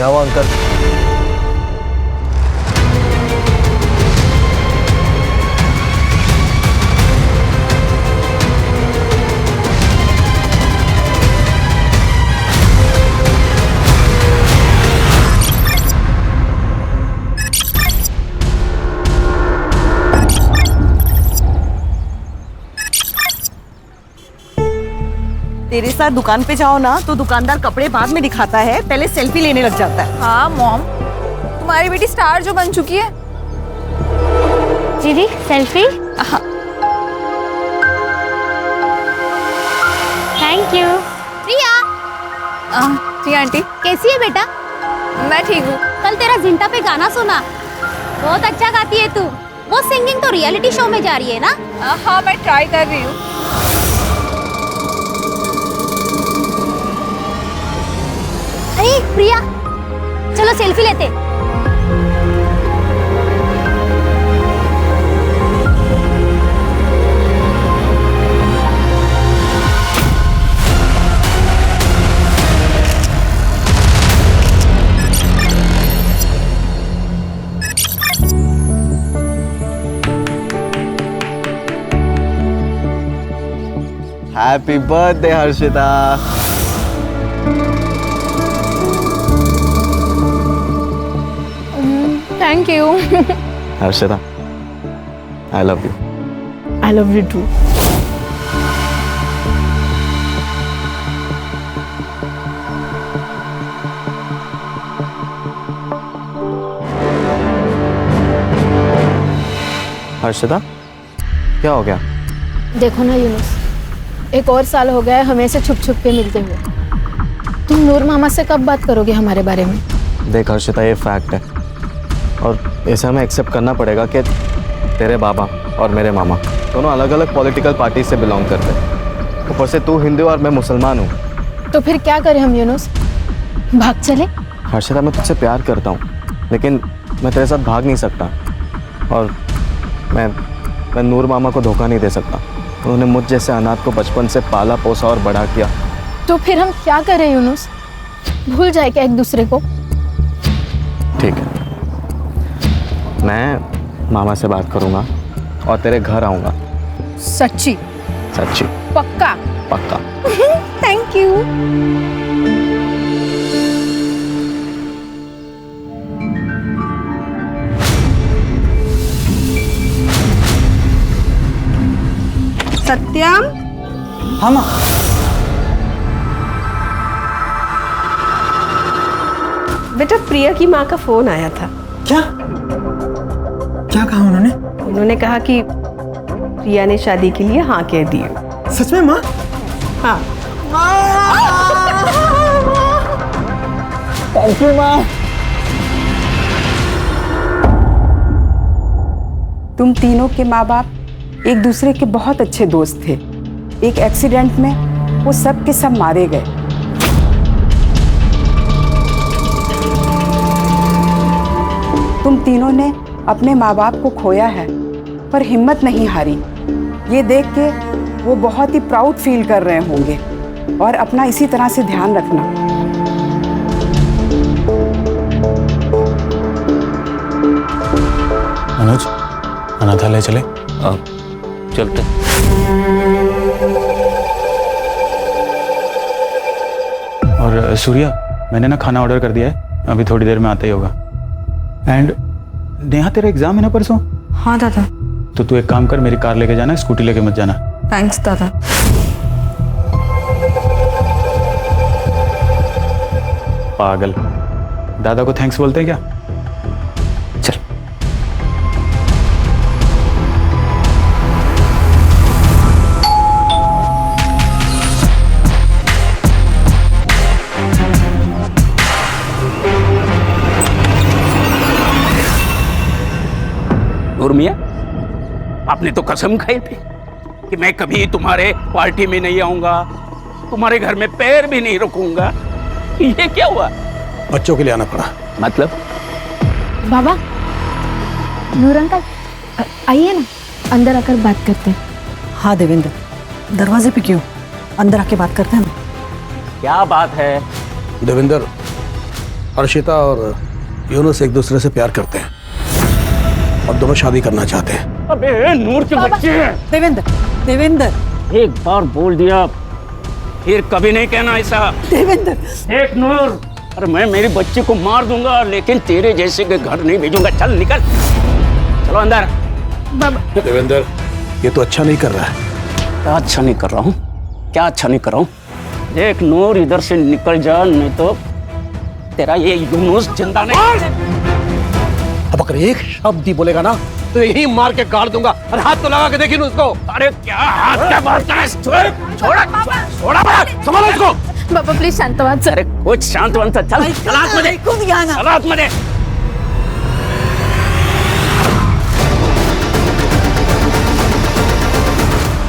क्या हुआ अंकल? तेरे साथ दुकान पे जाओ ना तो दुकानदार कपड़े बाद में दिखाता है, पहले सेल्फी लेने लग जाता है। हाँ मॉम, तुम्हारी बेटी स्टार जो बन चुकी है। दीदी सेल्फी। Thank you. प्रिया। जी आंटी। कैसी है बेटा? मैं ठीक हूँ। कल तेरा जिंटा पे गाना सुना, बहुत अच्छा गाती है तू। वो सिंगिंग तो रियलिटी शो में जा रही है ना? हाँ मैं ट्राई कर रही हूँ। अरे प्रिया, चलो सेल्फी लेते। Happy birthday Harshita. Thank you. Harshita, I love you. I love you too. Harshita, क्या हो गया? देखो ना यूनुस, एक और साल हो गया है हमें से छुप छुप के मिलते हुए। तुम नूर मामा से कब बात करोगे हमारे बारे में? देख हर्षिता, ये फैक्ट है और इसे हमें एक्सेप्ट करना पड़ेगा कि तेरे बाबा और मेरे मामा दोनों अलग अलग पॉलिटिकल पार्टी से बिलोंग करते हैं। ऊपर से तू हिंदू और मैं मुसलमान हूँ। तो फिर क्या करें हम यूनुस? भाग चले? हर्षिता, मैं तुझसे प्यार करता हूँ लेकिन मैं तेरे साथ भाग नहीं सकता और मैं नूर मामा को धोखा नहीं दे सकता। उन्होंने मुझ जैसे अनाथ को बचपन से पाला पोसा और बड़ा किया। तो फिर हम क्या करें यूनुस? भूल जाए क्या एक दूसरे को? ठीक है, मैं मामा से बात करूंगा और तेरे घर आऊंगा। सच्ची? सच्ची? पक्का? पक्का। Thank you. सत्यम। हाँ माँ। बेटा, प्रिया की माँ का फोन आया था। क्या क्या कहा उन्होंने? उन्होंने कहा कि प्रिया ने शादी के लिए हाँ कह दी है। सच में माँ? हाँ। थैंक यू माँ। तुम तीनों के माँ बाप एक दूसरे के बहुत अच्छे दोस्त थे। एक एक्सीडेंट में वो सब के सब मारे गए। तुम तीनों ने अपने माँ बाप को खोया है पर हिम्मत नहीं हारी। ये देख के वो बहुत ही प्राउड फील कर रहे होंगे और अपना इसी तरह से ध्यान रखना। अनुज, अनाथालय चले? चलते। और सूर्या, मैंने ना खाना ऑर्डर कर दिया है, अभी थोड़ी देर में आता ही होगा। एंड नेहा, तेरा एग्जाम है ना परसों? हाँ दादा। तो तू एक काम कर, मेरी कार लेके जाना, स्कूटी लेके मत जाना। थैंक्स दादा। पागल, दादा को थैंक्स बोलते हैं क्या? चल। और मियां, आपने तो कसम खाई थी कि मैं कभी तुम्हारे पार्टी में नहीं आऊंगा, तुम्हारे घर में पैर भी नहीं रखूंगा। ये क्या हुआ? बच्चों के लिए आना पड़ा। मतलब? बाबा, नूर अंकल, आइए ना, अंदर आकर बात करते हैं। हाँ देवेंद्र, दरवाजे पे क्यों? अंदर आके बात करते हैं। क्या बात है? देवेंद्र, अर्शिता और यूनुस एक दूसरे से प्यार करते हैं और दोनों शादी करना चाहते हैं। अबे नूर के बच्चे। देवेंद्र, देवेंद्र, एक बार बोल दिया फिर कभी नहीं कहना ऐसा। देवेंद्र। देख नूर, अरे मैं मेरी बच्ची को मार दूंगा लेकिन तेरे जैसे के घर नहीं भेजूंगा। चल निकल, चलो अंदर। देवेंद्र, ये तो अच्छा नहीं कर रहा है। क्या अच्छा नहीं कर रहा हूँ? क्या अच्छा नहीं कर रहा हूँ? देख नूर, इधर से निकल जा नहीं तो तेरा ये यूनुस जिंदा नहीं। अब अगर एक शब्द ही बोलेगा ना तो यही मार के गाड़ दूंगा। और हाथ तो लगा के देखिए उसको। अरे क्या हाथ क्या बात कर रहा है? छोड़ा संभालो इसको। बाबा प्लीज शांतवाद सर। अरे कुछ शांत बन, चल हाथ में दे, चल हाथ में दे।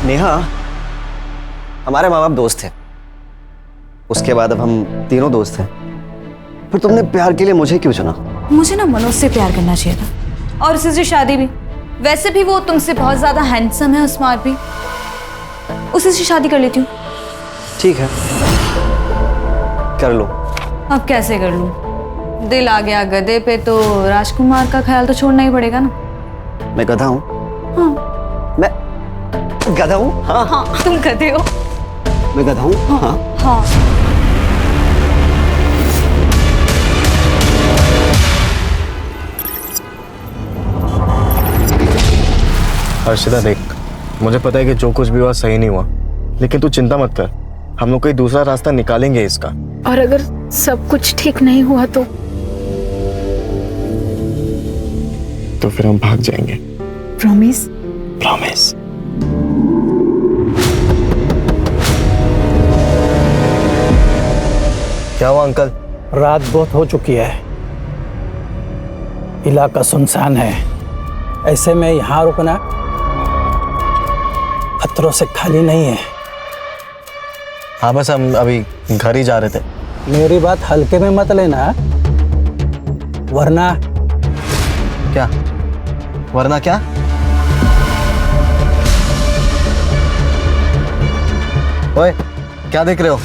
नेहा, हमारे माँ बाप दोस्त थे, उसके बाद अब हम तीनों दोस्त हैं। फिर तुमने प्यार के लिए मुझे क्यों चुना? मुझे ना मनोज से प्यार करना चाहिए था, और उससे शादी भी। वैसे भी वो तुमसे बहुत ज्यादा हैंडसम है और स्मार्ट भी। उसी से शादी कर लेती हूँ। ठीक है, कर लो। अब कैसे कर लूँ? दिल आ गया गधे पे तो राजकुमार का ख्याल तो छोड़ना ही पड़ेगा ना। मैं गधा हूँ? हाँ। मैं गधा हूँ? हाँ। हाँ, तुम गधे हो। मैं गधा हूँ? हाँ। हाँ। हर्षिता देख, मुझे पता है कि जो कुछ भी हुआ सही नहीं हुआ, लेकिन तू चिंता मत कर, हम लोग कोई दूसरा रास्ता निकालेंगे इसका। और अगर सब कुछ ठीक नहीं हुआ तो फिर हम भाग जाएंगे। प्रॉमिस? प्रॉमिस। क्या हुआ अंकल? रात बहुत हो चुकी है, इलाका सुनसान है, ऐसे में यहाँ रुकना खतरों से खाली नहीं है। हाँ, बस हम अभी घर ही जा रहे थे। मेरी बात हल्के में मत लेना, वरना क्या? वरना क्या? ओए, क्या देख रहे हो?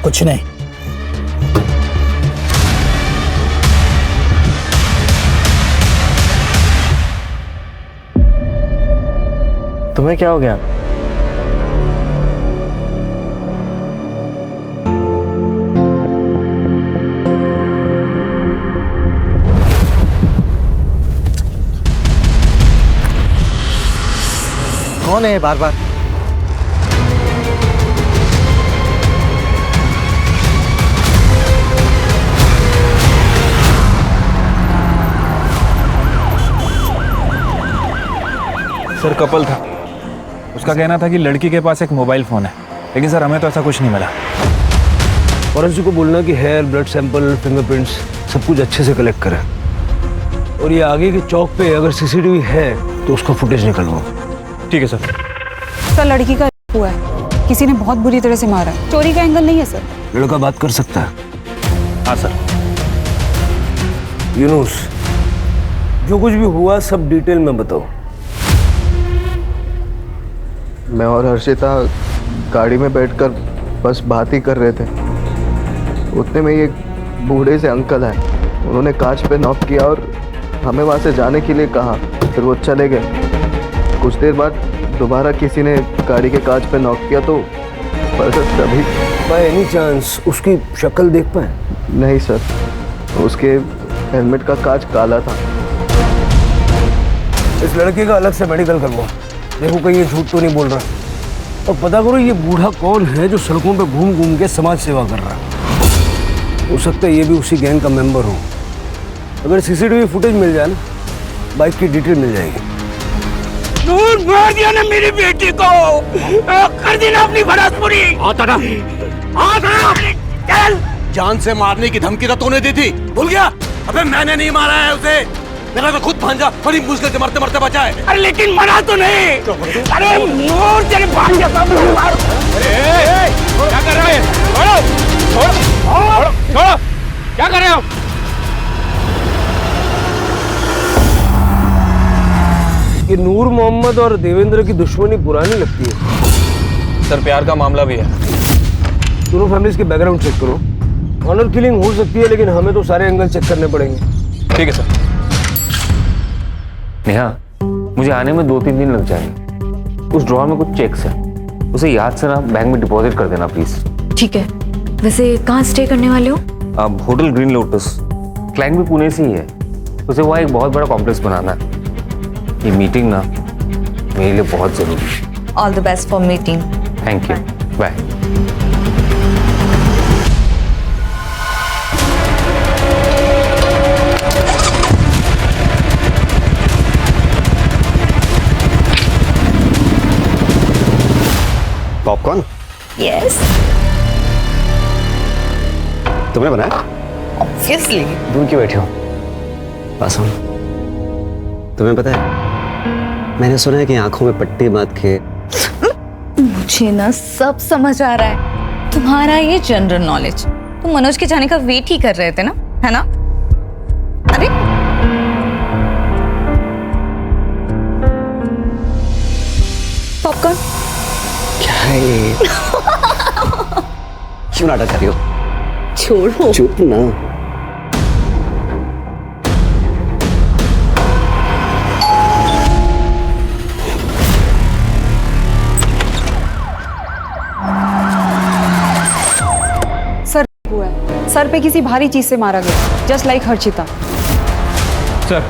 कुछ नहीं। तुम्हें क्या हो गया? कौन है बार बार? सर कपल था, उसका कहना था कि लड़की के पास एक मोबाइल फ़ोन है, लेकिन सर हमें तो ऐसा कुछ नहीं मिला। फॉरेंसिक को बोलना कि हेयर, ब्लड सैंपल, फिंगरप्रिंट्स सब कुछ अच्छे से कलेक्ट करें, और ये आगे के चौक पे अगर सीसीटीवी है तो उसका फुटेज निकलवाओ। ठीक है सर। सर लड़की का हुआ है, किसी ने बहुत बुरी तरह से मारा है। चोरी का एंगल नहीं है सर। लड़का बात कर सकता है? हाँ सर। यूनुस, जो कुछ भी हुआ सब डिटेल में बताओ। मैं और हर्षिता गाड़ी में बैठकर बस बात ही कर रहे थे, उतने में एक बूढ़े से अंकल आए, उन्होंने कांच पे नॉक किया और हमें वहाँ से जाने के लिए कहा, फिर वो चले गए। कुछ देर बाद दोबारा किसी ने गाड़ी के कांच पे नॉक किया तो बस तभी। बाय एनी चांस उसकी शक्ल देख पाए? नहीं सर, उसके हेलमेट का कांच काला था। इस लड़के का अलग से मेडिकल करवाओ, देखो कहीं ये झूठ तो नहीं बोल रहा, और पता करो ये बूढ़ा कौन है जो सड़कों पे घूम घूम के समाज सेवा कर रहा है। हो सकता है ये भी उसी गैंग का मेंबर हो। अगर सीसीटीवी फुटेज मिल जाए ना, बाइक की डिटेल मिल जाएगी। नूर, मार दिया ना मेरी बेटी को, कर दी ना अपनी भड़ास पूरी। चल। जान से मारने की धमकी तो तूने दी थी, भूल गया? अबे मैंने नहीं मारा है उसे, मेरा तो खुद भांजा बड़ी मुश्किल से मरते मरते बचा है। अरे लेकिन मरा तो नहीं। अरे नूर, तेरे भांजा का मार। अरे क्या कर रहे हैं? छोड़ो, छोड़ो, छोड़ो, क्या कर रहे हो? ये नूर मोहम्मद और देवेंद्र की दुश्मनी पुरानी लगती है। सर प्यार का मामला भी है। दोनों फैमिलीज के बैकग्राउंड चेक करो, ऑनर किलिंग हो सकती है, लेकिन हमें तो सारे एंगल चेक करने पड़ेंगे। ठीक है सर। नेहा, मुझे आने में 2-3 दिन लग जाएंगे। उस ड्रॉअर में कुछ चेक्स है, उसे याद से ना बैंक में डिपॉजिट कर देना प्लीज। ठीक है। वैसे कहाँ स्टे करने वाले हो? अब होटल ग्रीन लोटस, क्लाइंट भी पुणे से ही है, उसे वहाँ एक बहुत बड़ा कॉम्प्लेक्स बनाना है। ये मीटिंग ना मेरे लिए बहुत जरूरी है। All the best for meeting. Thank you, bye. Popcorn yes, तुमने बनाया? ऑब्वियसली। दूर क्यों बैठे हो? पास आओ। तुम्हें पता है, मैंने सुना है कि आंखों में पट्टी बांध के। मुझे ना सब समझ आ रहा है, तुम्हारा ये जनरल नॉलेज। तुम मनोज के जाने का वेट ही कर रहे थे ना, है ना? अरे पॉपकॉर्न क्या है ये? क्यों नाटक कर रही हो? छोड़ो। चुप ना। सर हुआ है, सर पे किसी भारी चीज से मारा गया, जस्ट लाइक हर्षिता। सर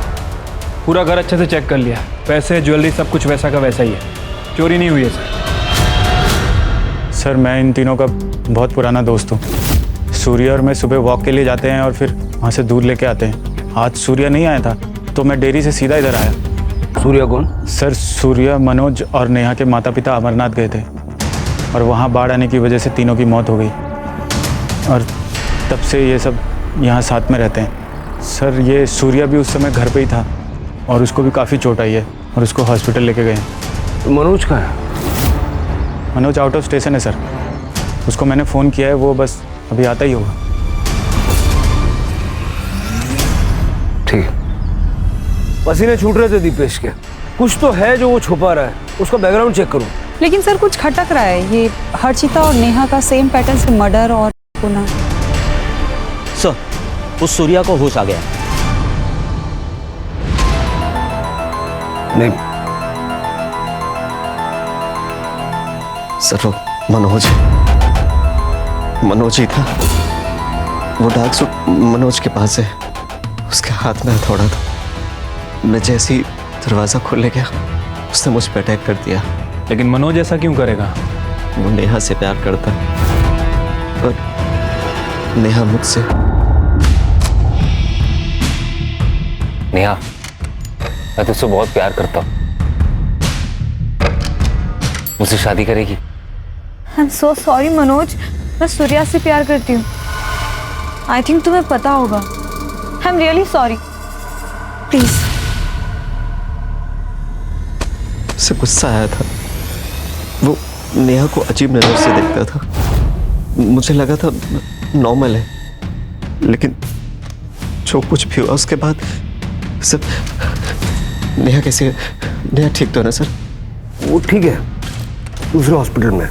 पूरा घर अच्छे से चेक कर लिया, पैसे ज्वेलरी सब कुछ वैसा का वैसा ही है, चोरी नहीं हुई है सर। सर मैं इन तीनों का बहुत पुराना दोस्त हूँ। सूर्या और मैं सुबह वॉक के लिए जाते हैं और फिर वहाँ से दूध लेके आते हैं। आज सूर्या नहीं आया था तो मैं डेयरी से सीधा इधर आया। सूर्या कौन? सर सूर्या, मनोज और नेहा के माता पिता अमरनाथ गए थे और वहाँ बाढ़ आने की वजह से तीनों की मौत हो गई और तब से ये सब यहाँ साथ में रहते हैं। सर ये सूर्या भी उस समय घर पे ही था और उसको भी काफ़ी चोट आई है और उसको हॉस्पिटल लेके गए। तो मनोज कहाँ है? मनोज आउट ऑफ स्टेशन है सर, उसको मैंने फ़ोन किया है, वो बस अभी आता ही होगा। ठीक। पसीने छूट रहे थे दीपेश के, कुछ तो है जो वो छुपा रहा है, उसका बैकग्राउंड चेक करूं। लेकिन सर कुछ खटक रहा है, ये हर्षिता और नेहा का सेम पैटर्न से मर्डर और पुनः। सर उस सूर्या को होश आ गया। नहीं सर वो मनोज ही था। वो डार्क सूट मनोज के पास है, उसके हाथ में हथौड़ा था। मैं जैसे ही दरवाजा खोलने गया उसने मुझ पर अटैक कर दिया। लेकिन मनोज ऐसा क्यों करेगा? वो नेहा से प्यार करता है और नेहा मुझसे। नेहा, मैं तुझसे बहुत प्यार करता हूँ, मुझसे शादी करेगी? I am so sorry Manoj, मैं सूर्या से प्यार करती हूँ। आई थिंक तुम्हें पता होगा। I am really sorry, please. उसे गुस्सा आया था, वो नेहा को अजीब नजर से देखता था। मुझे लगा था नॉर्मल है, लेकिन जो कुछ भी हुआ उसके बाद सब। नेहा कैसे है? नेहा ठीक तो है ना सर? वो ठीक है, दूसरे हॉस्पिटल में।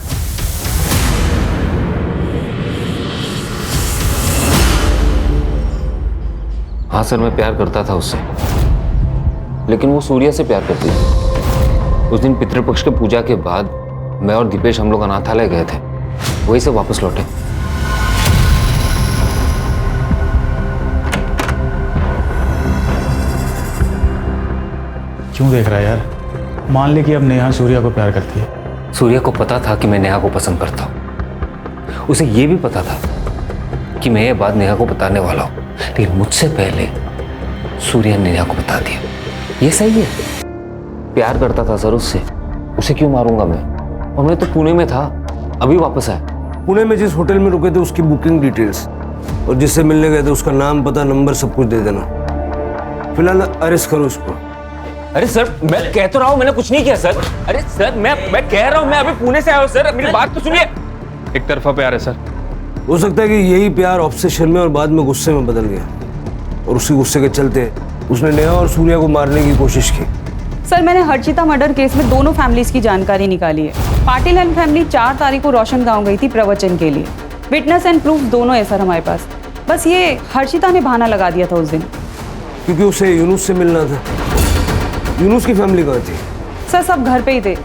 हाँ सर, मैं प्यार करता था उससे, लेकिन वो सूर्या से प्यार करती थी। उस दिन पितृपक्ष के पूजा के बाद मैं और दीपेश हम लोग अनाथालय गए थे, वहीं से वापस लौटे। क्यों देख रहा है यार? मान ले कि अब नेहा सूर्या को प्यार करती है। सूर्या को पता था कि मैं नेहा को पसंद करता हूँ, उसे ये भी पता था कि मैं ये बात नेहा को बताने वाला हूँ, लेकिन मुझसे पहले सूर्या ने नेहा को बता दिया। ये सही है? प्यार करता था सर उससे, उसे क्यों मारूंगा मैं? और मैं तो पुणे में था, अभी वापस आया। पुणे में जिस होटल में रुके थे उसकी बुकिंग डिटेल्स और जिससे मिलने गए थे उसका नाम, पता, नंबर सब कुछ दे देना। फिलहाल अरेस्ट करो उसको। अरे सर, मैं कह तो रहा हूँ मैंने कुछ नहीं किया सर। अरे सर, मैं कह रहा हूँ मैं अभी पुणे से आया हूँ सर, मेरी बात तो सुनिए। एक तरफा प्यार है सर। हो सकता है कि यही प्यार ऑब्सेशन में और बाद में गुस्से में बदल गया और उसी गुस्से के चलते उसने नेहा और सूर्या को मारने की कोशिश की। सर मैंने हर्षिता मर्डर केस में दोनों फैमिलीज की जानकारी निकाली है। पाटिल एंड फैमिली 4 तारीख को रोशन गांव गई थी प्रवचन के लिए। विटनेस एंड प्रूफ दोनों है सर हमारे पास। बस ये हर्षिता ने बहाना लगा दिया था उस दिन। क्योंकि उसे यूनुस से मिलना था। यूनुस की फैमिली कहाँ थी? सर सब घर पे ही थे।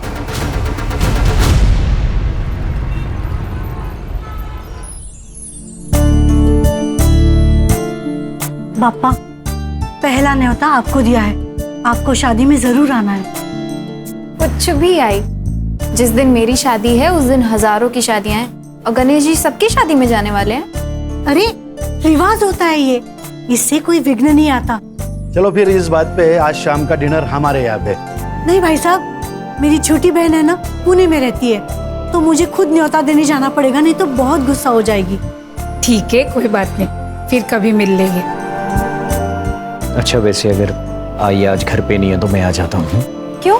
पापा, पहला न्योता आपको दिया है, आपको शादी में जरूर आना है। कुछ भी आई, जिस दिन मेरी शादी है उस दिन हजारों की शादियां हैं और गणेश जी सबकी शादी में जाने वाले हैं। अरे रिवाज होता है ये, इससे कोई विघ्न नहीं आता। चलो फिर इस बात पे आज शाम का डिनर हमारे यहाँ पे। नहीं भाई साहब, मेरी छोटी बहन है ना, पुणे में रहती है, तो मुझे खुद न्योता देने जाना पड़ेगा, नहीं तो बहुत गुस्सा हो जाएगी। ठीक है, कोई बात नहीं, फिर कभी मिल लेंगे। अच्छा वैसे अगर आई आज घर पे नहीं है तो मैं आ जाता हूँ। क्यों?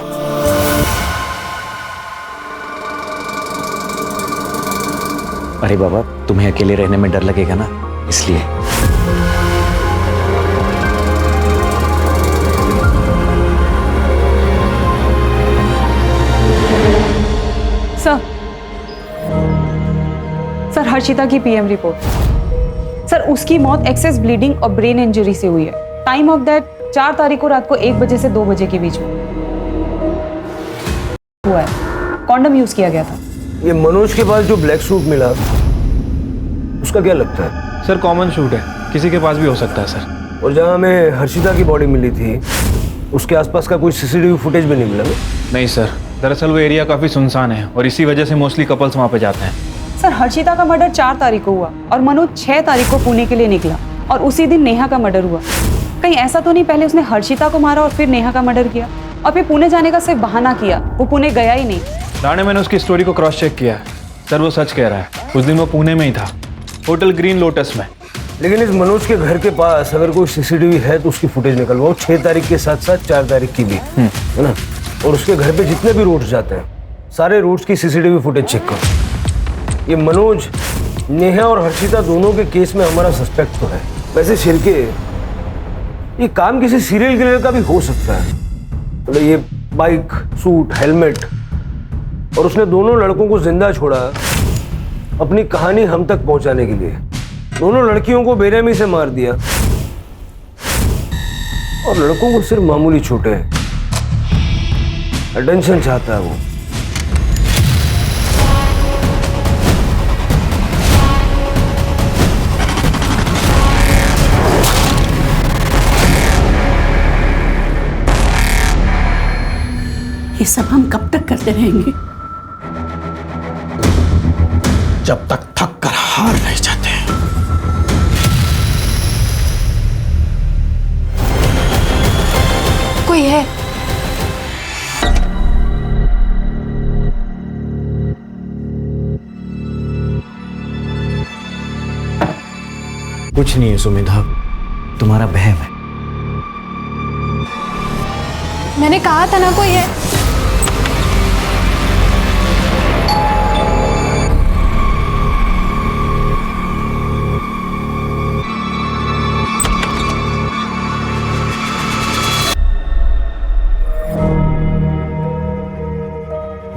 अरे बाबा, तुम्हें अकेले रहने में डर लगेगा ना, इसलिए। सर हर्षिता की पीएम रिपोर्ट। सर उसकी मौत एक्सेस ब्लीडिंग और ब्रेन इंजरी से हुई है। टाइम ऑफ डेथ 4 तारीख को रात को 1 बजे से 2 बजे के बीच में हुआ है। कॉन्डम यूज किया गया था। ये मनोज के पास जो ब्लैक सूट मिला, उसका क्या लगता है? सर कॉमन सूट है, किसी के पास भी हो सकता है सर। और जहाँ हमें हर्षिता की बॉडी मिली थी, उसके आसपास का कोई सीसीटीवी फुटेज भी नहीं मिला? नहीं सर, दरअसल वो एरिया काफ़ी सुनसान है और इसी वजह से मोस्टली कपल्स वहाँ पे जाते हैं। सर हर्षिता का मर्डर 4 तारीख को हुआ और मनोज 6 तारीख को पुणे के लिए निकला और उसी दिन नेहा का मर्डर हुआ। कहीं ऐसा तो नहीं पहले उसने हर्षिता को मारा और फिर नेहा का मर्डर किया और फिर पुणे जाने का सिर्फ बहाना किया, वो पुणे गया ही नहीं। राणे, मैंने उसकी स्टोरी को क्रॉस चेक किया है सर, वो सच कह रहा है। उस दिन वो पुणे में ही था, होटल ग्रीन लोटस में। लेकिन इस मनोज के घर के पास अगर कोई सीसीटीवी है तो उसकी फुटेज निकलवाओ, 6 तारीख के साथ साथ 4 तारीख की भी, है ना? और उसके घर पे जितने भी रूट्स जाते हैं, सारे रूट्स की सीसीटीवी फुटेज चेक करो। ये मनोज, नेहा और हर्षिता दोनों के केस में हमारा सस्पेक्ट तो है। वैसे शिरके, ये काम किसी सीरियल किलर का भी हो सकता है। मतलब ये बाइक, सूट, हेलमेट, और उसने दोनों लड़कों को जिंदा छोड़ा अपनी कहानी हम तक पहुंचाने के लिए। दोनों लड़कियों को बेरहमी से मार दिया और लड़कों को सिर्फ मामूली चोटें हैं। अटेंशन चाहता है वो। ये सब हम कब तक करते रहेंगे? जब तक थक कर हार नहीं जाते। कोई है? कुछ नहीं है सुमिधा, तुम्हारा बहम है। मैंने कहा था ना कोई है।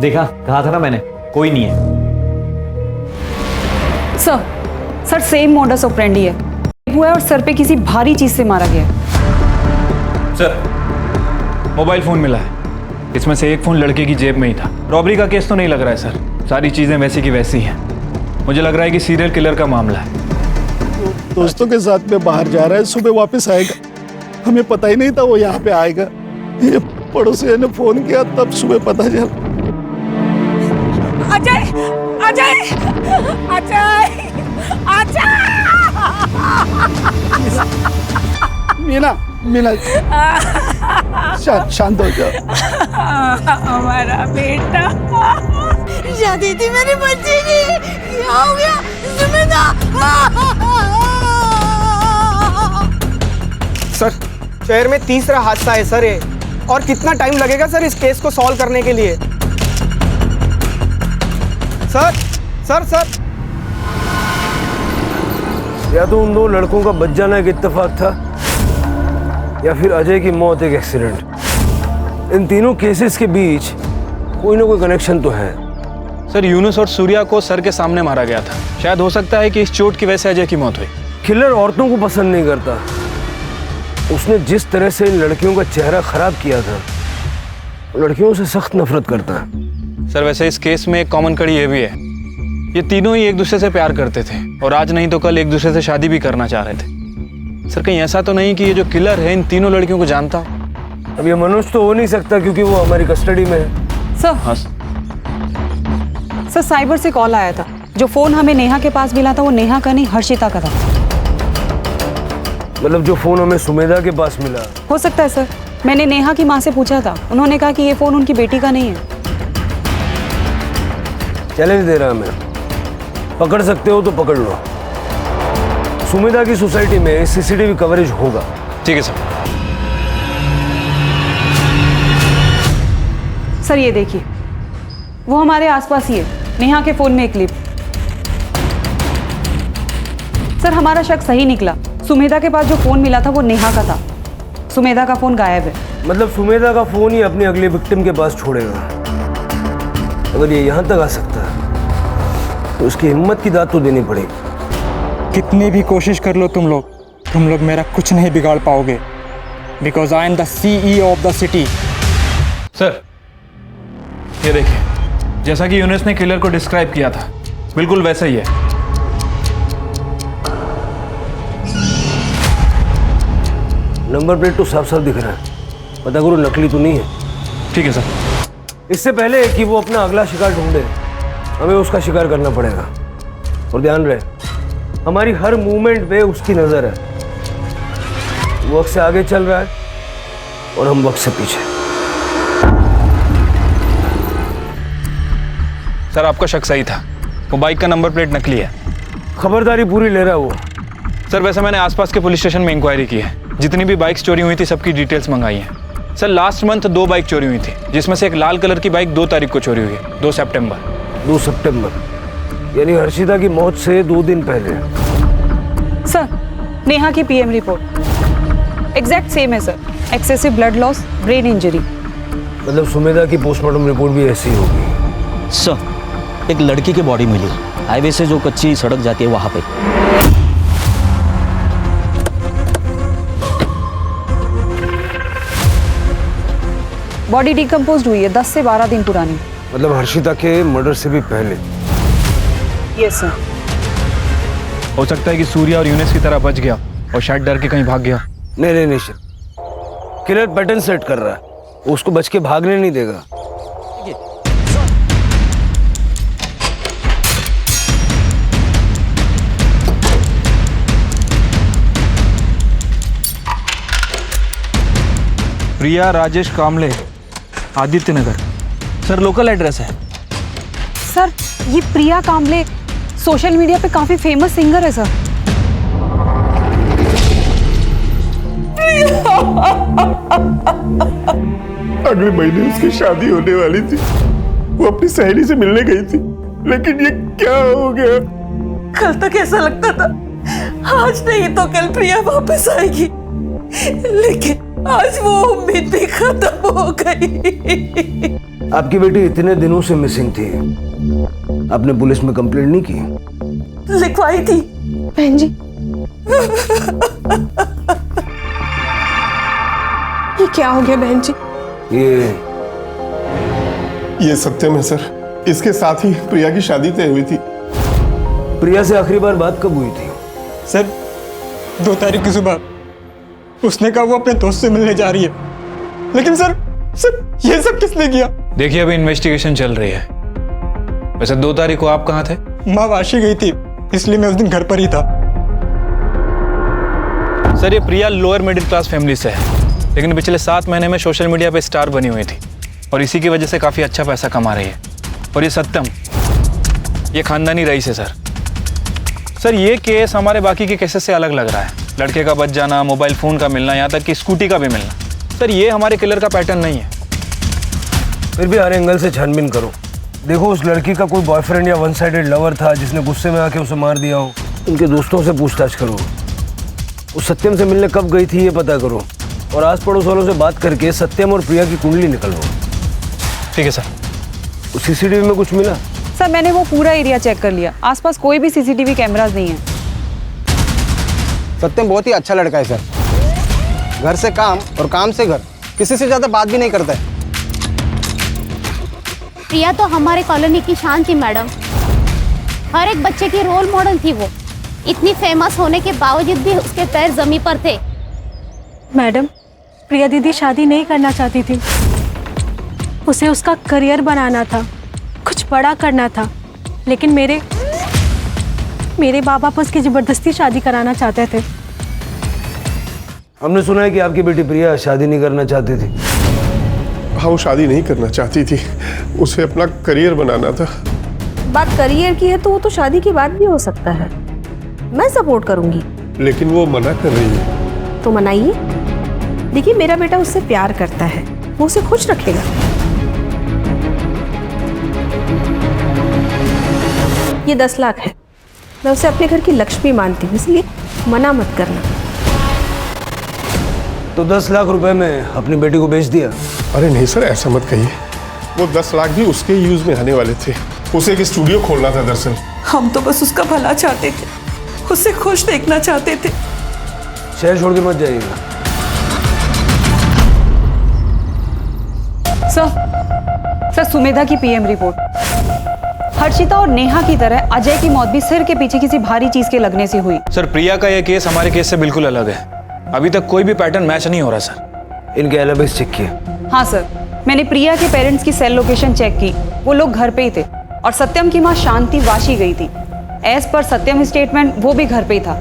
देखा, कहा था ना मैंने, कोई नहीं है। सर सेम मॉडस ऑपरेंडी है, हुआ है और सर पे किसी भारी चीज से मारा गया है। सर मोबाइल फोन मिला है, इसमें से एक फोन लड़के की जेब में ही था। रॉबरी का केस तो नहीं लग रहा है सर, सारी चीजें वैसी की वैसी हैं। मुझे लग रहा है कि सीरियल किलर का मामला है। दोस्तों के साथ में बाहर जा रहा है, सुबह वापस आएगा। हमें पता ही नहीं था वो यहाँ पे आएगा। ये पड़ोसी ने फोन किया, तब सुबह पता चला। अजय, अजय, अजय, अजय! मीना, मीना, शांत हो जाओ। हमारा बेटा, शादी थी मेरी बच्ची की, क्या हो गया? सर शहर में तीसरा हादसा है सर ये, और कितना टाइम लगेगा सर इस केस को सॉल्व करने के लिए? सर या तो उन दो लड़कों का बच जाना एक इत्तेफाक था, या फिर अजय की मौत एक एक्सीडेंट। इन तीनों केसेस के बीच कोई ना कोई कनेक्शन तो है। सर यूनुस और सूर्या को सर के सामने मारा गया था। शायद हो सकता है कि इस चोट की वजह से अजय की मौत हुई। किलर औरतों को पसंद नहीं करता। उसने जिस तरह से इन लड़कियों का चेहरा खराब किया था, लड़कियों से सख्त नफरत करता है। सर वैसे इस केस में एक कॉमन कड़ी ये भी है, ये तीनों ही एक दूसरे से प्यार करते थे और आज नहीं तो कल एक दूसरे से शादी भी करना चाह रहे थे। सर कहीं ऐसा तो नहीं कि ये जो किलर है इन तीनों लड़कियों को जानता? अब ये मनुष्य तो हो नहीं सकता क्योंकि वो हमारी कस्टडी में है। सर हाँ सर साइबर से कॉल आया था। जो फोन हमें नेहा के पास मिला था वो नेहा का नहीं हर्षिता का था। मतलब जो फोन हमें सुमेधा के पास मिला? हो सकता है सर। मैंने नेहा की माँ से पूछा था, उन्होंने कहा कि ये फोन उनकी बेटी का नहीं है। चैलेंज दे रहा मैं, पकड़ सकते हो तो पकड़ लो। सुमेधा की सोसाइटी में सीसीटीवी कवरेज होगा। ठीक है सर। सर ये देखिए, वो हमारे आसपास ही है, नेहा के फोन में एक क्लिप। सर हमारा शक सही निकला। सुमेधा के पास जो फोन मिला था वो नेहा का था। सुमेधा का फोन गायब है। मतलब सुमेधा का फोन ही अपनी अगली विक्टिम के पास छोड़ेगा। अगर ये यहाँ तक आ सकता है तो उसकी हिम्मत की दाद तो देनी पड़ेगी। कितनी भी कोशिश कर लो तुम लोग मेरा कुछ नहीं बिगाड़ पाओगे, because I am the CEO of the city. Sir ये देखिए, जैसा कि यूनुस ने किलर को डिस्क्राइब किया था बिल्कुल वैसा ही है। नंबर प्लेट तो साफ साफ दिख रहा है, पता करो नकली तो नहीं है। ठीक है सर। इससे पहले कि वो अपना अगला शिकार ढूंढे, हमें उसका शिकार करना पड़ेगा। और ध्यान रहे, हमारी हर मूवमेंट पे उसकी नजर है। वो वक्त से आगे चल रहा है और हम वक्त से पीछे। सर आपका शक सही था, वो बाइक का नंबर प्लेट नकली है। खबरदारी पूरी ले रहा है वो। सर वैसे मैंने आसपास के पुलिस स्टेशन में इंक्वायरी की है, जितनी भी बाइक्स चोरी हुई थी सबकी डिटेल्स मंगाई हैं। सर लास्ट मंथ 2 बाइक चोरी हुई थी, जिसमें से एक लाल कलर की बाइक 2 तारीख को चोरी हुई है, 2 सितंबर। 2 सितंबर यानी हर्षिता की मौत से 2 दिन पहले। सर नेहा की PM रिपोर्ट एग्जैक्ट सेम है sir. Excessive blood loss, brain injury. मतलब सुमेधा की पोस्टमार्टम रिपोर्ट भी ऐसी होगी। सर एक लड़की की बॉडी मिली हाईवे से जो कच्ची सड़क जाती है वहां पे। बॉडी डिकम्पोज हुई है, 10 से 12 दिन पुरानी। मतलब हर्षिता के मर्डर से भी पहले? Yes sir. हो सकता है कि सूर्या और यूनुस की तरह बच गया और शायद डर के कहीं भाग गया। नहीं सर, किलर पैटर्न सेट कर रहा है, वो उसको बच के भागने नहीं देगा। प्रिया राजेश कामले, आदित्य नगर। सर लोकल एड्रेस है। सर ये प्रिया कामले सोशल मीडिया पे काफी फेमस सिंगर है सर। अगले महीने उसकी शादी होने वाली थी, वो अपनी सहेली से मिलने गई थी, लेकिन ये क्या हो गया? कल तक ऐसा लगता था आज नहीं तो कल प्रिया वापस आएगी, लेकिन आज वो उम्मीद भी खत्म हो गई। आपकी बेटी इतने दिनों से मिसिंग थी, आपने पुलिस में कंप्लेंट नहीं की? लिखवाई थी बहन जी। ये क्या हो गया बहन जी? ये सत्यम है सर, इसके साथ ही प्रिया की शादी तय हुई थी। प्रिया से आखिरी बार बात कब हुई थी? सर 2 तारीख की सुबह। उसने कहा वो अपने दोस्त से मिलने जा रही है, लेकिन सर ये सब किसने किया? देखिए अभी इन्वेस्टिगेशन चल रही है। वैसे 2 तारीख को आप कहाँ थे? माँ वाशी गई थी, इसलिए मैं उस दिन घर पर ही था। सर ये प्रिया लोअर मिडिल क्लास फैमिली से है, लेकिन पिछले 7 महीने में सोशल मीडिया पे स्टार बनी हुई थी और इसी की वजह से काफ़ी अच्छा पैसा कमा रही है। और ये सत्यम, ये खानदानी रईस है सर ये केस हमारे बाकी के केसेस से अलग लग रहा है। लड़के का बच जाना, मोबाइल फ़ोन का मिलना, यहाँ तक कि स्कूटी का भी मिलना। सर ये हमारे किलर का पैटर्न नहीं है। फिर भी हर एंगल से छानबीन करो। देखो उस लड़की का कोई बॉयफ्रेंड या वन साइडेड लवर था जिसने गुस्से में आके उसे मार दिया हो। उनके दोस्तों से पूछताछ करो। उस सत्यम से मिलने कब गई थी ये पता करो, और आस पड़ोस वालों से बात करके सत्यम और प्रिया की कुंडली निकलवाओ। ठीक है सर। उस CCTV में कुछ मिला? सर मैंने वो पूरा एरिया चेक कर लिया, आसपास कोई भी सीसीटीवी कैमरास नहीं है। सत्यम बहुत ही अच्छा लड़का है सर, घर से काम और काम से घर, किसी से ज्यादा बात भी नहीं करता है। प्रिया तो हमारे कॉलोनी की शान थी मैडम, हर एक बच्चे की रोल मॉडल थी वो। इतनी फेमस होने के बावजूद भी उसके पैर जमीन पर थे। मैडम, प्रिया दीदी शादी नहीं करना चाहती थी, उसे उसका करियर बनाना था, कुछ बड़ा करना था, लेकिन मेरे बाबा पर उसकी जबरदस्ती शादी कराना चाहते थे। हमने सुना है कि आपकी बेटी प्रिया शादी नहीं करना चाहती थी। हाँ, वो शादी नहीं करना चाहती थी, उसे अपना करियर बनाना था। बात करियर की है तो वो तो शादी की बात भी हो सकता है, मैं सपोर्ट करूंगी। लेकिन वो मना कर रही है। तो मनाइए। देखिए मेरा बेटा उससे प्यार करता है, वो उसे खुश रखेगा। ये 10 लाख है, मैं उसे अपने घर की लक्ष्मी मानती हूँ, इसलिए मना मत करना। तो 10 लाख रुपए में अपनी बेटी को बेच दिया? अरे नहीं सर, ऐसा मत कहिए। वो 10 लाख भी उसके यूज में आने वाले थे। उसे एक स्टूडियो खोलना था दरअसल। हम तो बस उसका भला चाहते थे, उसे खुश देखना चाहते थे। शहर छोड़ के मत जाइएगा। सर सुमेधा की पीएम रिपोर्ट। हर्षिता और नेहा की तरह अजय की मौत भी सिर के पीछे किसी भारी चीज के लगने से हुई। सर प्रिया का यह केस हमारे केस से बिल्कुल अलग है, अभी तक कोई भी पैटर्न मैच नहीं हो रहा सर। इनके एलिबीज चेक किए? हाँ सर, मैंने प्रिया के पेरेंट्स की सेल लोकेशन चेक की, वो लोग घर पे ही थे और सत्यम की माँ शांति वाशी गई थी। एज पर सत्यम स्टेटमेंट वो भी घर पे ही था।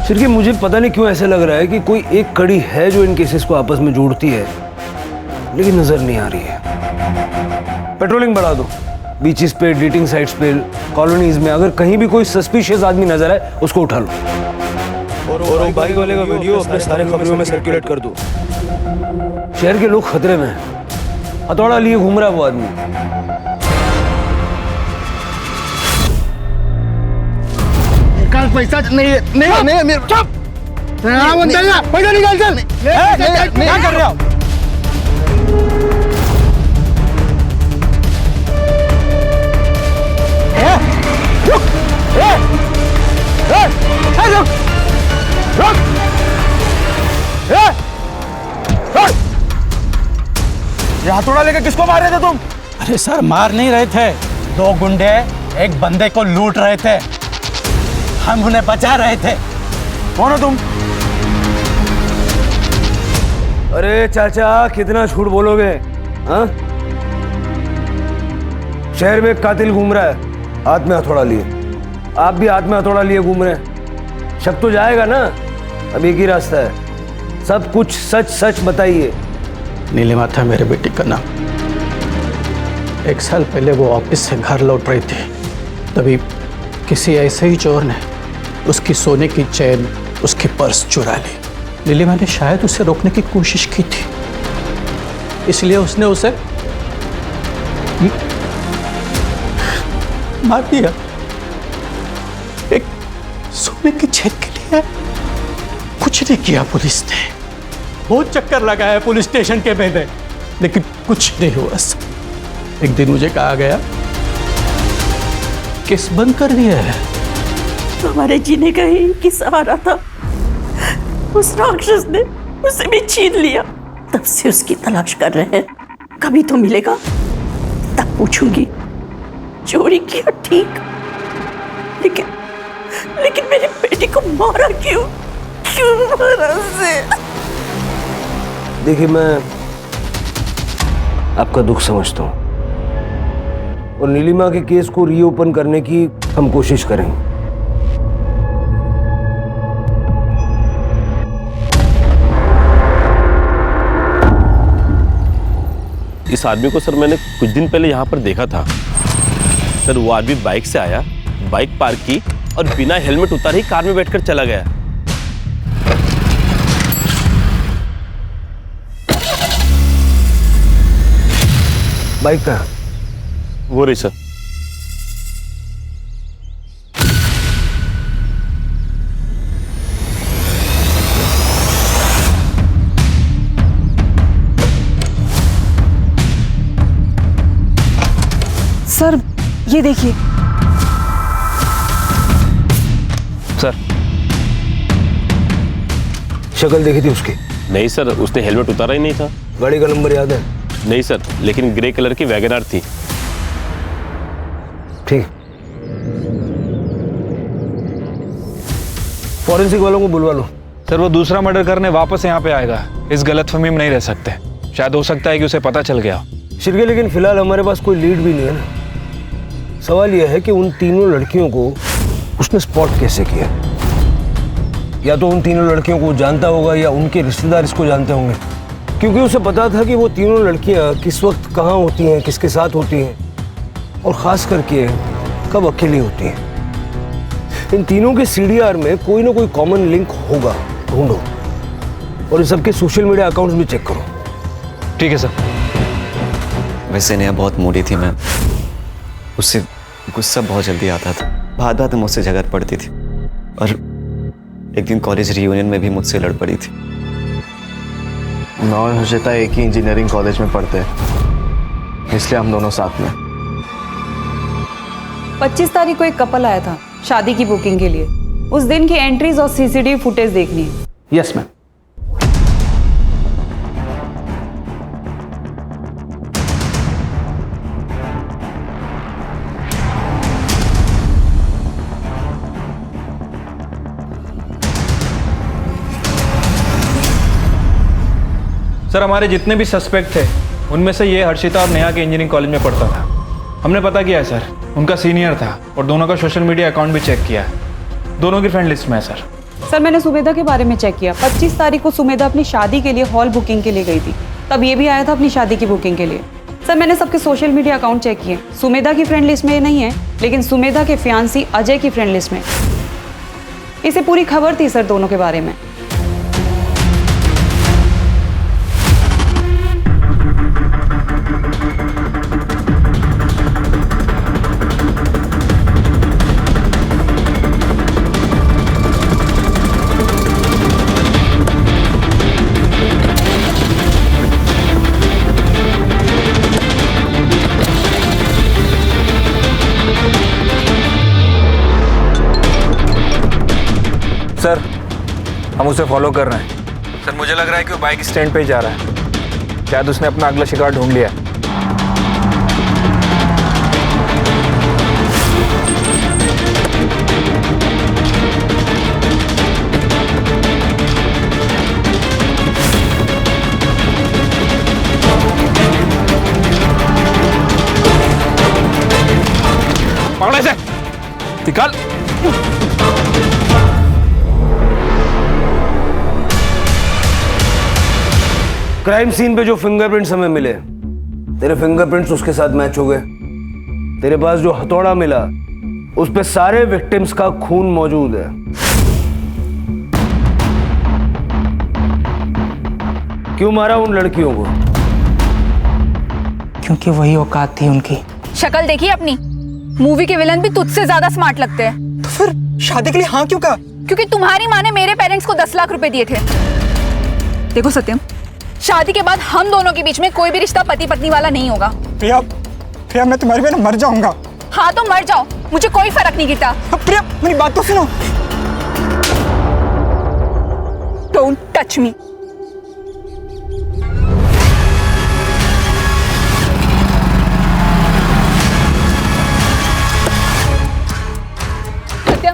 सिर्फ मुझे पता नहीं क्यों ऐसा लग रहा है कि कोई एक कड़ी है जो इन केसेस को आपस में जोड़ती है, लेकिन नजर नहीं आ रही है। पेट्रोलिंग बढ़ा दो, बीचेस पे, डेटिंग साइट्स पे, कॉलोनीज में। अगर कहीं भी कोई सस्पिशियस आदमी नजर आए उसको उठा लो। और बाइक वाले का वीडियो अपने सारे खबरों में सर्कुलेट कर दो। शहर के लोग खतरे में हैं, हथौड़ा लिए घूम रहा है वो आदमी। निकाल पैसा। नहीं मेरे चुप। पैसा निकाल चल। क्या कर रहे हो? ये हथौड़ा लेकर किसको मार रहे थे तुम? अरे सर, मार नहीं रहे थे, 2 गुंडे एक बंदे को लूट रहे थे, हम उन्हें बचा रहे थे। कौन हो तुम? अरे चाचा, कितना झूठ बोलोगे? हाँ, शहर में एक कातिल घूम रहा है हाथ में हथौड़ा लिए, आप भी हाथ में हथौड़ा लिए घूम रहे हैं। शक तो जाएगा ना। अब एक ही रास्ता है, सब कुछ सच सच बताइए। नीलिमा था मेरे बेटी का नाम। 1 साल पहले वो ऑफिस से घर लौट रही थी, तभी किसी ऐसे ही चोर ने उसकी सोने की चेन, उसकी पर्स चुरा ली। नीलिमा ने शायद उसे रोकने की कोशिश की थी, इसलिए उसने उसे मार दिया। एक सोने की चेन के लिए कुछ नहीं किया पुलिस ने, बहुत चक्कर लगाया पुलिस स्टेशन के मैंने, लेकिन कुछ नहीं हुआ। एक दिन मुझे कहा गया केस बंद कर दिया है। तो हमारे जीने का ही एक ही सहारा था, उस राक्षस ने उसे भी छीन लिया। तब से उसकी तलाश कर रहे हैं, कभी तो मिलेगा, तब पूछूंगी चोरी किया ठीक, लेकिन मेरी बेटी को मारा क्यों मारा उसे? देखिए, मैं आपका दुख समझता हूँ और नीलिमा के केस को रीओपन करने की हम कोशिश करेंगे। इस आदमी को सर मैंने कुछ दिन पहले यहाँ पर देखा था सर। वो आदमी बाइक से आया, बाइक पार्क की और बिना हेलमेट उतारे ही कार में बैठकर चला गया। बाइक का वो रही सर। सर ये देखिए सर। शक्ल देखी थी उसकी? नहीं सर, उसने हेलमेट उतारा ही नहीं था। गाड़ी का नंबर याद है? नहीं सर, लेकिन ग्रे कलर की वैगनआर थी। ठीक, फॉरेंसिक वालों को बुलवा लो। सर वो दूसरा मर्डर करने वापस यहाँ पे आएगा, इस गलतफहमी में नहीं रह सकते। शायद हो सकता है कि उसे पता चल गया। शिरके, लेकिन फिलहाल हमारे पास कोई लीड भी नहीं है ना। सवाल यह है कि उन तीनों लड़कियों को उसने स्पॉट कैसे किया? या तो उन तीनों लड़कियों को जानता होगा या उनके रिश्तेदार इसको जानते होंगे, क्योंकि उसे पता था कि वो तीनों लड़कियां किस वक्त कहाँ होती हैं, किसके साथ होती हैं और ख़ास करके कब अकेली होती हैं। इन तीनों के सीडीआर में कोई ना कोई कॉमन लिंक होगा, ढूंढो और इन सबके सोशल मीडिया अकाउंट्स भी चेक करो। ठीक है सर। वैसे नेहा बहुत मूडी थी मैम, उससे गुस्सा बहुत जल्दी आता था, बात बात में मुझसे झगड़ पड़ती थी और एक दिन कॉलेज रियूनियन में भी मुझसे लड़ पड़ी थी। मैं और हर्षिता एक ही इंजीनियरिंग कॉलेज में पढ़ते हैं, इसलिए हम दोनों साथ में। 25 तारीख को एक कपल आया था शादी की बुकिंग के लिए। उस दिन की एंट्रीज और सीसीटीवी फुटेज देखनी है। Yes ma'am. सर हमारे जितने भी सस्पेक्ट थे उनमें से ये हर्षिता और नेहा के इंजीनियरिंग कॉलेज में पढ़ता था। हमने पता किया है सर, उनका सीनियर था और दोनों का सोशल मीडिया अकाउंट भी चेक किया है। दोनों की फ्रेंड लिस्ट में है सर। सर मैंने सुमेधा के बारे में चेक किया। 25 तारीख को सुमेधा अपनी शादी के लिए हॉल बुकिंग के लिए गई थी, तब ये भी आया था अपनी शादी की बुकिंग के लिए। सर मैंने सबके सोशल मीडिया अकाउंट चेक किए, सुमेधा की फ्रेंड लिस्ट में ये नहीं है, लेकिन सुमेधा के फियांसी अजय की फ्रेंड लिस्ट में। इसे पूरी खबर थी सर दोनों के बारे में। सर हम उसे फॉलो कर रहे हैं। सर मुझे लग रहा है कि वो बाइक स्टैंड पे ही जा रहा है। शायद उसने अपना अगला शिकार ढूंढ लिया है। पकड़ो इसे, निकाल। क्राइम सीन पे जो फिंगरप्रिंट्स हमें मिले, तेरे फिंगरप्रिंट्स उसके साथ मैच हो गए। तेरे पास जो हथौड़ा मिला उस पे सारे विक्टिम्स का खून मौजूद है। क्यों मारा उन लड़कियों को? क्योंकि वही औकात थी उनकी। शक्ल देखी अपनी? मूवी के विलन भी तुझसे ज्यादा स्मार्ट लगते हैं। तो फिर शादी के लिए हाँ क्यों कहा? क्योंकि तुम्हारी माँ ने मेरे पेरेंट्स को 10 लाख रुपए दिए थे। देखो सत्यम, शादी के बाद हम दोनों के बीच में कोई भी रिश्ता पति पत्नी वाला नहीं होगा। प्रिया, प्रिया मैं तुम्हारी बिना मर जाऊंगा। हाँ तो मर जाओ, मुझे कोई फर्क नहीं गिरता। प्रिया मेरी बात तो सुनो। Don't touch me. सत्यम,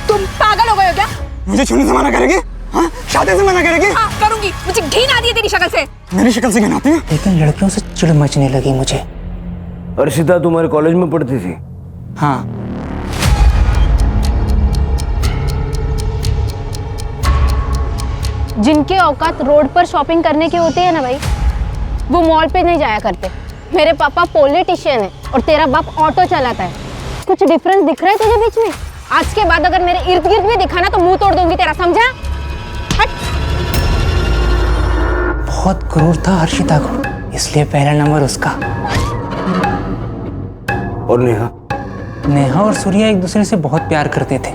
तुम पागल हो गए हो क्या? मुझे छूने से मना करेगी? हाँ? शादी से मना करेगी? हाँ करूंगी, मुझे घिन आती है तेरी शक्ल से। मेरी शक्ल से घिन आती है? लेकिन लड़कियों से चिढ़ मचने लगी मुझे। अर्शिता तुम्हारे कॉलेज में पढ़ती थी? हाँ। जिनके औकात रोड पर शॉपिंग करने के होते हैं ना भाई, वो मॉल पे नहीं जाया करते। मेरे पापा पॉलिटिशियन है और तेरा बाप ऑटो चलाता है। कुछ डिफरेंस दिख रहा है तुझे बीच में? आज के बाद अगर मेरे इर्द गिर्द भी दिखा ना तो मुंह तोड़ दूंगी तेरा, समझा? हट। बहुत क्रूर था हर्षिता को, इसलिए पहला नंबर उसका। और नेहा? नेहा और सूर्या एक दूसरे से बहुत प्यार करते थे,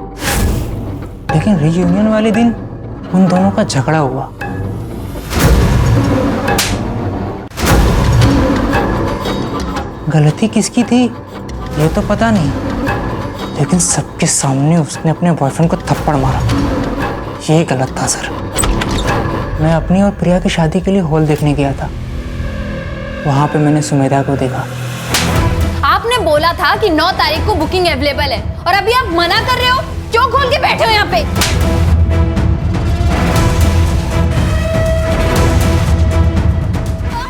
लेकिन रीयूनियन वाले दिन उन दोनों का झगड़ा हुआ। गलती किसकी थी ये तो पता नहीं, लेकिन सबके सामने उसने अपने बॉयफ्रेंड को थप्पड़ मारा। ये गलत था सर। मैं अपनी और प्रिया की शादी के लिए हॉल देखने गया था। वहां पे मैंने सुमेधा को देखा। आपने बोला था कि 9 तारीख को बुकिंग अवेलेबल है और अभी आप मना कर रहे हो। क्यों खोल के बैठे हो यहाँ पे?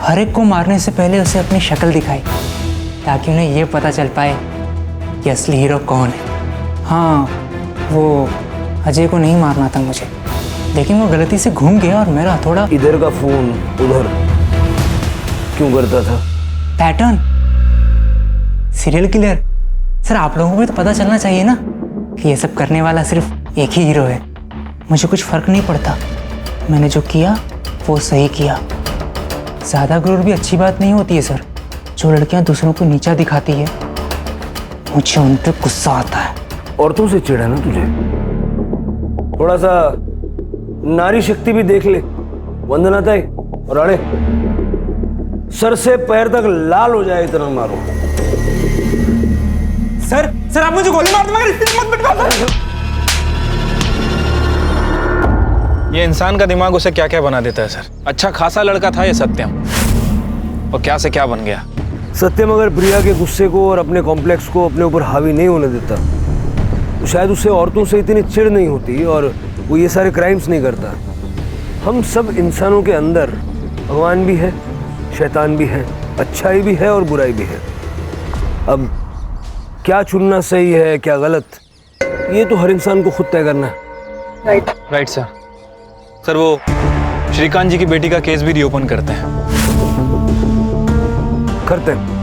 हर एक को मारने से पहले उसे अपनी शक्ल दिखाई, ताकि उन्हें ये पता चल पाए कि असली हीरो कौन है। हाँ, वो अजय को नहीं मारना था मुझे, लेकिन वो गलती से घूम गया और मेरा हथौड़ा इधर का फोन उधर क्यों करता था? Pattern, serial killer. सर आप लोगों को भी तो पता चलना चाहिए ना कि ये सब करने वाला सिर्फ एक ही हीरो है। मुझे कुछ फर्क नहीं पड़ता, मैंने जो किया वो सही किया। ज़्यादा गुरूर भी अच्छी बात नहीं होती है सर। जो लड़कियां दूसरों को नीचा दिखाती है, मुझे उन पर गुस्सा आता है। औरतों से चिढ़ है ना तुझे? थोड़ा सा नारी शक्ति भी देख ले। वंदना ताई और अड़े सर से पैर तक लाल हो जाए इतना मारो। सर आप मुझे गोली मार दो मगर इससे मत पिटवाओ सर। ये इंसान का दिमाग उसे क्या क्या बना देता है सर। अच्छा खासा लड़का था ये सत्यम, और क्या से क्या बन गया। सत्यम अगर प्रिया के गुस्से को और अपने कॉम्प्लेक्स को अपने ऊपर हावी नहीं होने देता तो शायद उससे औरतों से इतनी चिढ़ नहीं होती और वो ये सारे क्राइम्स नहीं करता। हम सब इंसानों के अंदर भगवान भी है, शैतान भी है, अच्छाई भी है और बुराई भी है। अब क्या चुनना सही है क्या गलत, ये तो हर इंसान को खुद तय करना है। Right sir. सर वो श्रीकांत जी की बेटी का केस भी रीओपन करते हैं। करते हैं।